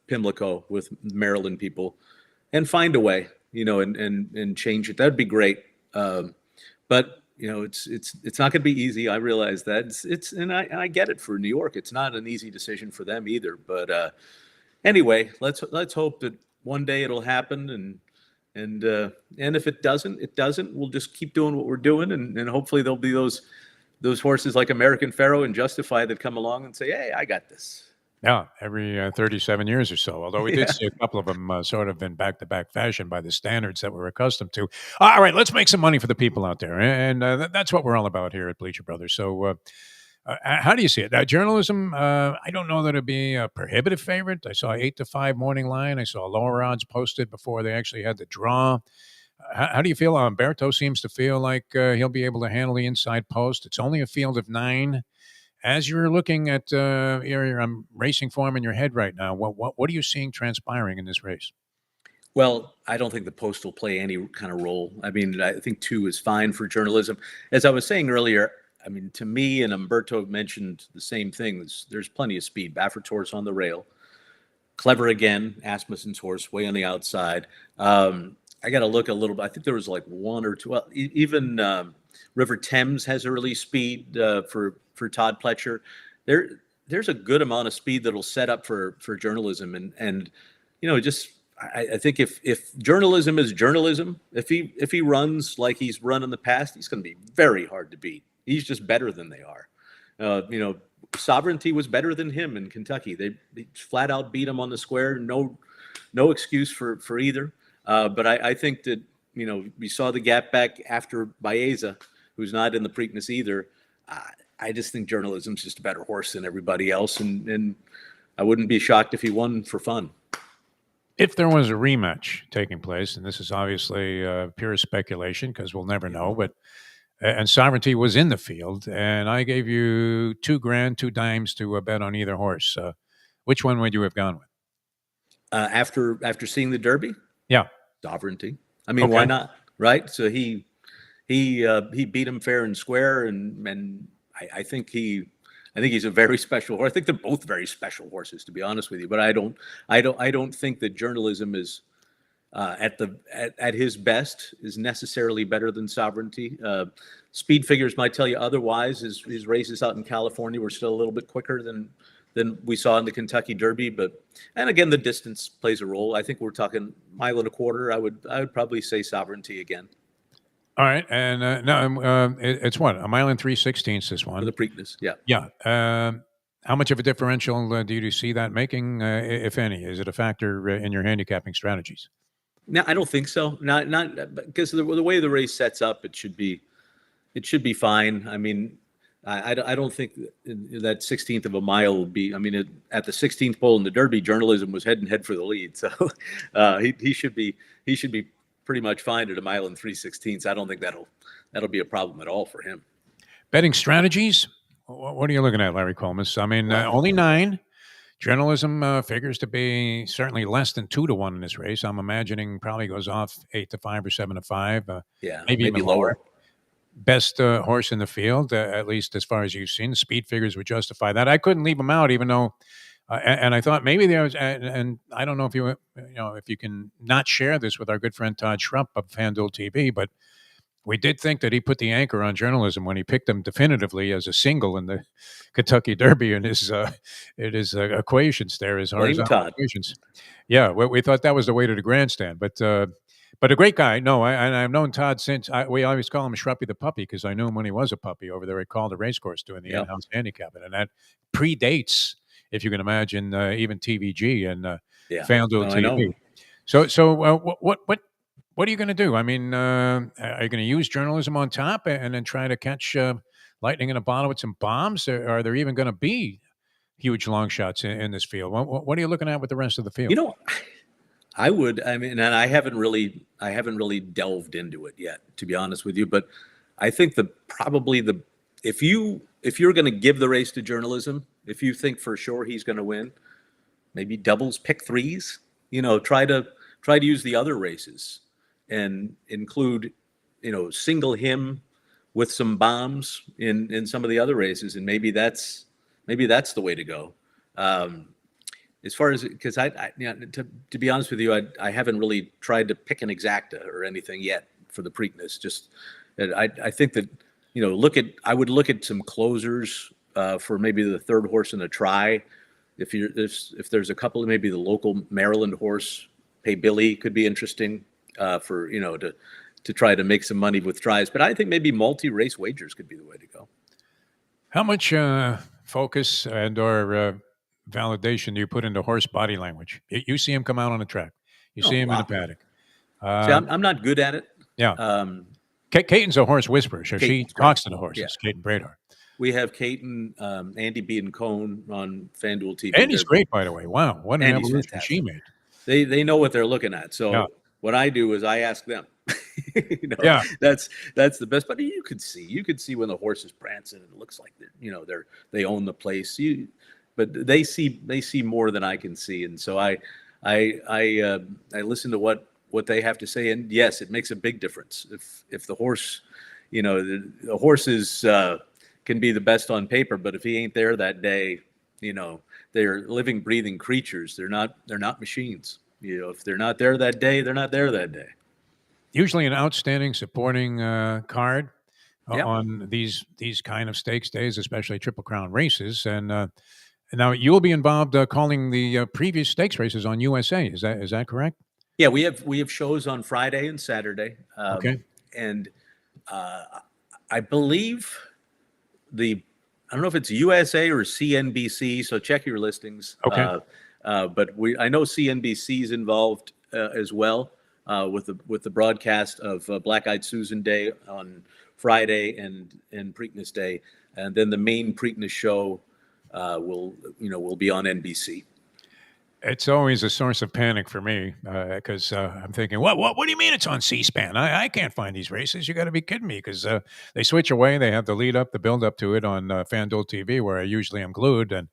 Pimlico, with Maryland people, and find a way, and change it. That'd be great. But it's not going to be easy. I realize that and I get it for New York. It's not an easy decision for them either. But anyway, let's hope that one day it'll happen. And if it doesn't. We'll just keep doing what we're doing, and hopefully there'll be those horses like American Pharoah and Justify that come along and say, hey, I got this. Yeah, every 37 years or so, although we did see a couple of them sort of in back-to-back fashion by the standards that we're accustomed to. All right, let's make some money for the people out there, and that's what we're all about here at Bleacher Brothers. So how do you see it? Journalism, I don't know that it'd be a prohibitive favorite. I saw 8-5 morning line. I saw lower odds posted before they actually had the draw. How do you feel? Umberto seems to feel like he'll be able to handle the inside post. It's only a field of 9. As you're looking at your racing form in your head right now, what are you seeing transpiring in this race? Well, I don't think the post will play any kind of role. I mean, I think 2 is fine for journalism. As I was saying earlier, I mean, to me, and Umberto mentioned the same thing, there's plenty of speed. Baffert's horse on the rail. Clever again, Asmussen's horse way on the outside. I got to look a little bit. I think there was like one or two. Well, even River Thames has a release speed for Todd Pletcher. There's a good amount of speed that'll set up for journalism, and just I think if journalism is journalism, if he runs like he's run in the past, he's going to be very hard to beat. He's just better than they are. Sovereignty was better than him in Kentucky. They flat out beat him on the square. No excuse for either. But I think that, we saw the gap back after Baeza, who's not in the Preakness either. I just think journalism's just a better horse than everybody else. And I wouldn't be shocked if he won for fun. If there was a rematch taking place, and this is obviously pure speculation because we'll never know, but and Sovereignty was in the field, and I gave you $2,000, 2 dimes to bet on either horse. Which one would you have gone with? After seeing the Derby? Yeah. Sovereignty. I mean, why not? Right? So he beat him fair and square, and I think he's a very special horse. I think they're both very special horses, to be honest with you. But I don't think that journalism is at his best is necessarily better than Sovereignty. Speed figures might tell you otherwise. His races out in California were still a little bit quicker than we saw in the Kentucky Derby, and again, the distance plays a role. I think we're talking 1.25 miles. I would probably say Sovereignty again. All right, and it's what, 1 mile and 3/16 this one for the Preakness. Yeah. Yeah. How much of a differential do you see that making, if any? Is it a factor in your handicapping strategies? No, I don't think so. Not because the way the race sets up, it should be fine. I mean, I don't think that 16th of a mile will be. I mean, at the 16th pole in the Derby, journalism was head and head for the lead, so he should be pretty much fine at 1 mile and 3/16. I don't think that'll be a problem at all for him. Betting strategies. What are you looking at, Larry Collmus? I mean, only 9. Journalism figures to be certainly less than 2-1 in this race. I'm imagining probably goes off 8-5 or 7-5. Maybe even lower. Best horse in the field, at least as far as you've seen. The speed figures would justify that. I couldn't leave him out, even though, and I thought maybe there was, and I don't know if if you can not share this with our good friend Todd Schrupp of FanDuel TV, but we did think that he put the anchor on journalism when he picked him definitively as a single in the Kentucky Derby in his equations there, his horizontal equations. Yeah, we thought that was the way to the grandstand, but a great guy. No, I've known Todd since. We always call him Shruppy the puppy because I knew him when he was a puppy over there at Calder Racecourse doing the in-house handicapping, and that predates, if you can imagine, even TVG and FanDuel TV. So what are you going to do? I mean, are you going to use journalism on top and then try to catch lightning in a bottle with some bombs? Or are there even going to be huge long shots in this field? What are you looking at with the rest of the field? I would. I mean, and I haven't really delved into it yet, to be honest with you. But I think if you're going to give the race to journalism, if you think for sure he's going to win, maybe doubles, pick 3s. Try to use the other races and include, single him with some bombs in some of the other races, and maybe that's the way to go. As far as, because to be honest with you, I haven't really tried to pick an exacta or anything yet for the Preakness. Just I think that I would look at some closers for maybe the third horse in a try. If there's a couple, maybe the local Maryland horse, Pay Billy, could be interesting for to try to make some money with tries. But I think maybe multi-race wagers could be the way to go. How much focus and or validation do you put into horse body language? You see him come out on the track. You see him in the paddock. See, I'm not good at it. Yeah. Caton's a horse whisperer, so she talks to the horses. Yeah. Caton Bradhart. We have Caton, Andy B. and Cone on FanDuel TV. Andy's great, by the way. Wow, what an evolution she made. They know what they're looking at. So what I do is I ask them. That's the best. But you could see when the horse is prancing, and it looks like they own the place. But they see more than I can see, and so I listen to what they have to say, and yes, it makes a big difference if the horse, the horses can be the best on paper, but if he ain't there that day, they're living, breathing creatures. They're not machines. If they're not there that day, they're not there that day. usually an outstanding supporting card Yep. on these kind of stakes days, especially Triple Crown races. And now you'll be involved calling the previous stakes races on USA. Is that correct? Yeah, we have shows on Friday and Saturday. Okay. And I believe I don't know if it's USA or CNBC, so check your listings. Okay. But I know CNBC is involved as well with the broadcast of Black Eyed Susan Day on Friday and Preakness Day, and then the main Preakness show will be on NBC. It's always a source of panic for me because I'm thinking, what do you mean it's on C-SPAN? I can't find these races. You got to be kidding me, because they switch away. They have the build up to it on FanDuel TV, where I usually am glued, and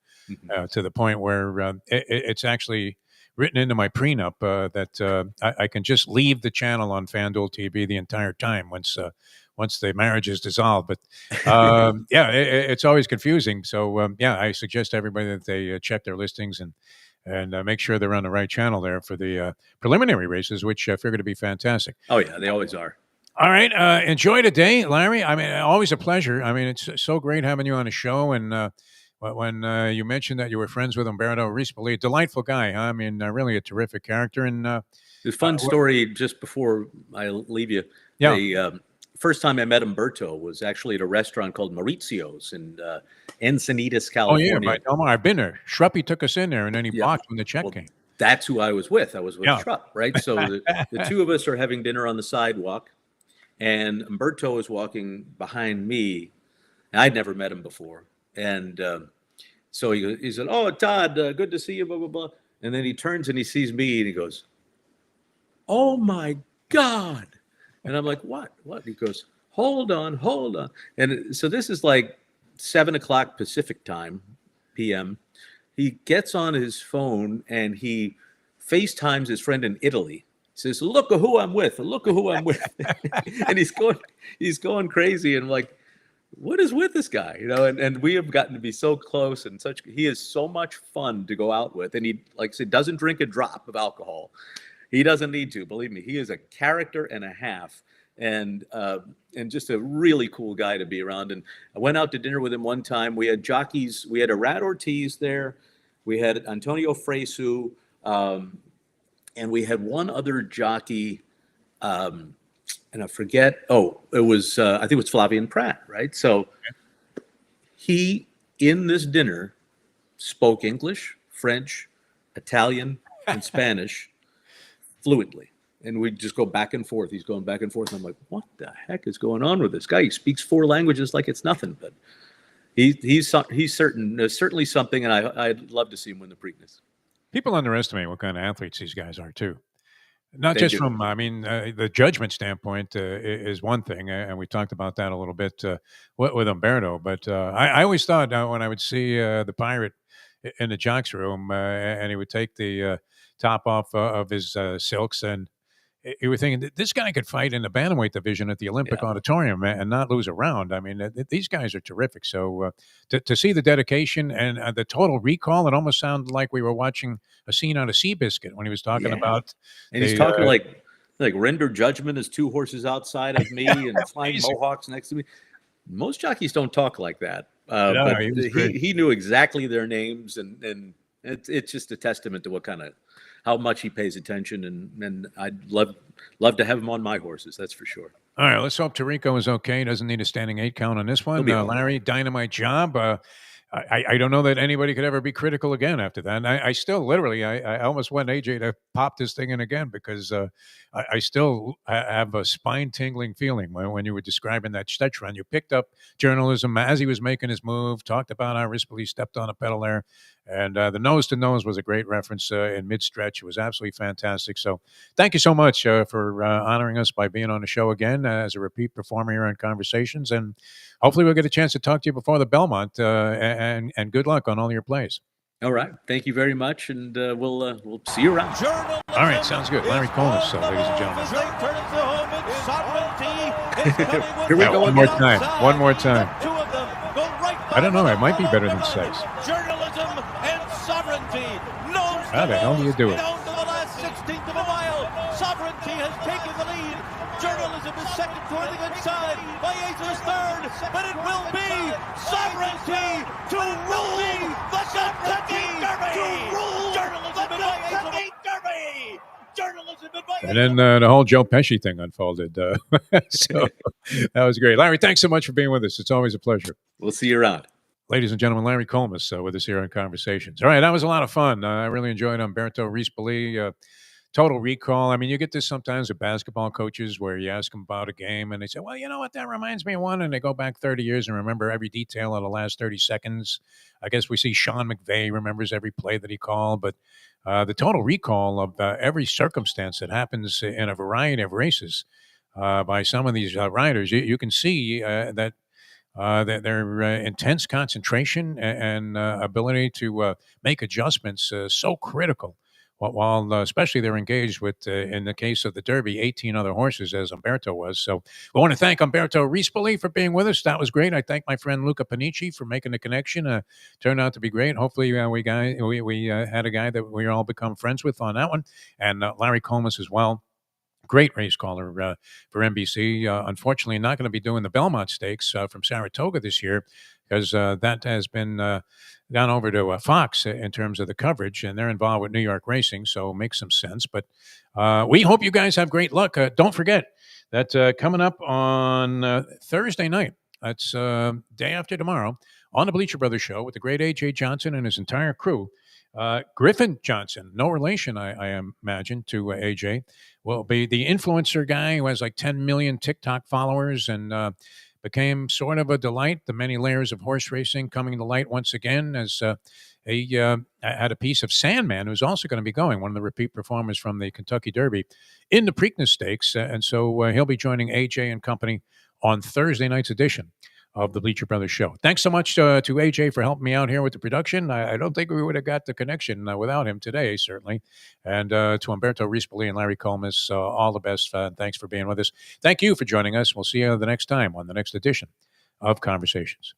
to the point where it's actually written into my prenup that I can just leave the channel on FanDuel TV the entire time once the marriage is dissolved. But it's always confusing. So I suggest everybody that they check their listings and make sure they're on the right channel there for the preliminary races, which I figure to be fantastic. Oh yeah, they always are. All right, enjoy today, Larry. I mean, always a pleasure. I mean, it's so great having you on the show. And when you mentioned that you were friends with Umberto Rispoli, delightful guy. Huh? I mean, really a terrific character. And the fun story, just before I leave you. Yeah. The first time I met Umberto was actually at a restaurant called Maurizio's in Encinitas, California. Oh yeah, right. Omar, I've been there. Shruppy took us in there, and then he balked when the check came. That's who I was with. I was with Shrupp, right? So the two of us are having dinner on the sidewalk, and Umberto is walking behind me. I'd never met him before. And so he said, "Oh, Todd, good to see you, blah, blah, blah." And then he turns and he sees me and he goes, "Oh, my God." And I'm like, what? He goes, hold on. And so this is like 7 o'clock Pacific time, PM. He gets on his phone and he FaceTimes his friend in Italy. He says, "Look at who I'm with. Look at who I'm with." And he's going crazy. And I'm like, what is with this guy? And we have gotten to be so close, and he is so much fun to go out with. And he, like I said, doesn't drink a drop of alcohol. He doesn't need to, believe me. He is a character and a half, and just a really cool guy to be around. And I went out to dinner with him one time. We had jockeys. We had Arad Ortiz there. We had Antonio Fresu, and we had one other jockey, and I forget. Oh, it was I think it was Flavian Pratt, right? So he, in this dinner, spoke English, French, Italian, and Spanish fluently, and we just go back and forth. He's going back and forth. And I'm like, what the heck is going on with this guy? He speaks 4 languages like it's nothing. But he's certainly something, and I'd love to see him win the Preakness. People underestimate what kind of athletes these guys are too. Not just from, the judgment standpoint is one thing, and we talked about that a little bit with Umberto. But I always thought when I would see the Pirate in the jocks room, and he would take the top off of his silks, and you were thinking this guy could fight in the bantamweight division at the Olympic Auditorium and not lose a round. I mean, these guys are terrific. So to see the dedication and the total recall, it almost sounded like we were watching a scene out of Seabiscuit when he was talking about. And he's talking like render judgment as 2 horses outside of me and flying mohawks next to me. Most jockeys don't talk like that. But he knew exactly their names, and it's just a testament to how much he pays attention, and I'd love to have him on my horses. That's for sure. All right, let's hope Tarico is okay. Doesn't need a standing 8 count on this one. Larry, dynamite job. I don't know that anybody could ever be critical again after that. And I still literally, I almost want AJ to pop this thing in again, because I still have a spine-tingling feeling when you were describing that stretch run. You picked up journalism as he was making his move, talked about how Rispoli stepped on a pedal there. And the nose-to-nose was a great reference in mid-stretch. It was absolutely fantastic. So thank you so much for honoring us by being on the show again as a repeat performer here on Conversations. And hopefully we'll get a chance to talk to you before the Belmont. And good luck on all your plays. All right. Thank you very much. And we'll see you around. All right. Sounds good. Larry Collmus, ladies and gentlemen. Here we go. One more time. One more time. I don't know. It might be better than 6. How the hell do you do it? Down to the last 16th of a mile. Sovereignty has taken the lead. second toward the inside. Baez is third, but it will be sovereignty to rule the Kentucky Derby. To rule the Kentucky Derby. Journalism advice. And then the whole Joe Pesci thing unfolded. So that was great. Larry, thanks so much for being with us. It's always a pleasure. We'll see you around. Ladies and gentlemen, Larry Collmus with us here on Conversations. All right, that was a lot of fun. I really enjoyed Umberto Rispoli. Total recall. I mean, you get this sometimes with basketball coaches where you ask them about a game and they say, well, you know what, that reminds me of one. And they go back 30 years and remember every detail of the last 30 seconds. I guess we see Sean McVay remembers every play that he called. But the total recall of every circumstance that happens in a variety of races by some of these riders, you can see that their intense concentration and ability to make adjustments so critical. While especially they're engaged with, in the case of the Derby, 18 other horses, as Umberto was. So I want to thank Umberto Rispoli for being with us. That was great. I thank my friend Luca Panici for making the connection. Turned out to be great. Hopefully we had a guy that we all become friends with on that one. And Larry Collmus as well. Great race caller for NBC. Unfortunately, not going to be doing the Belmont Stakes from Saratoga this year because that has been gone over to Fox in terms of the coverage, and they're involved with New York racing, so it makes some sense. But we hope you guys have great luck. Don't forget that coming up on Thursday night, that's day after tomorrow, on the Bleacher Brothers show with the great A.J. Johnson and his entire crew, Griffin Johnson, no relation, I imagine, to AJ, will be the influencer guy who has like 10 million TikTok followers and became sort of a delight. The many layers of horse racing coming to light once again as he had a piece of Sandman, who's also going to be going, one of the repeat performers from the Kentucky Derby, in the Preakness Stakes. And so he'll be joining AJ and company on Thursday night's edition of the Bleacher Brothers show. Thanks so much to AJ for helping me out here with the production. I don't think we would have got the connection without him today, certainly. And to Umberto Rispoli and Larry Collmus, all the best. Thanks for being with us. Thank you for joining us. We'll see you the next time on the next edition of Conversations.